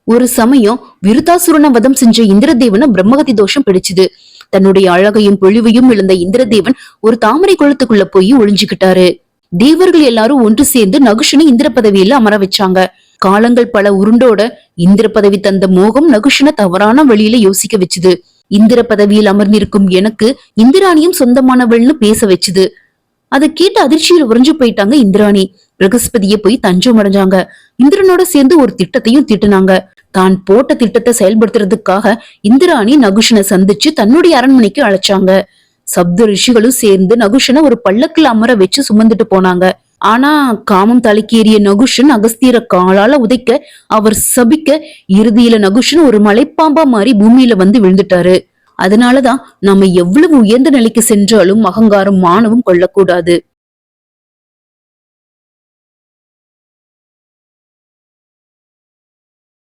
ஒரு சமயம் விருத்தாசுரன வதம் செஞ்ச இந்திரதேவனை பிரம்மகதி தோஷம் பிடிச்சுது. தன்னுடைய அழகையும் பொழிவையும் இழந்த இந்திரதேவன் ஒரு தாமரை குளத்துக்குள்ள போய் ஒளிஞ்சுக்கிட்டாரு. தேவர்கள் எல்லாரும் ஒன்று சேர்ந்து நகுஷனை இந்திர பதவியில அமர வச்சாங்க. காலங்கள் பல உருண்டோட இந்திர பதவி தந்த மோகம் நகுஷனை தவறான வழியில யோசிக்க வச்சுது. இந்திர பதவியில் அமர்ந்திருக்கும் எனக்கு இந்திராணியும் சொந்தமானவள்னு பேச வச்சுது. அதை கேட்டு அதிர்ச்சியில் உறைஞ்சு போயிட்டாங்க இந்திராணி. பிரகஸ்பதியை போய் தஞ்சம் அடைஞ்சாங்க. இந்திரனோட சேர்ந்து ஒரு திட்டத்தையும் திட்டுனாங்க. தான் போட்ட திட்டத்தை செயல்படுத்துறதுக்காக இந்திராணி நகுஷனை சந்திச்சு தன்னுடைய அரண்மனைக்கு அழைச்சாங்க. சப்த ரிஷிகளும் சேர்ந்து நகுஷனை ஒரு பல்லக்கில் அமர வச்சு சுமந்துட்டு போனாங்க. ஆனா காமம் தலைக்கேறிய நகுஷன் அகஸ்தியர காலால உதைக்க, அவர் சபிக்க, இறுதியில நகுஷன் ஒரு மலைப்பாம்பா மாறி பூமியில வந்து விழுந்துட்டாரு. அதனாலதான் நாம எவ்வளவு உயர்ந்த நிலைக்கு சென்றாலும் அகங்காரம் மானவும் கொள்ளக்கூடாது.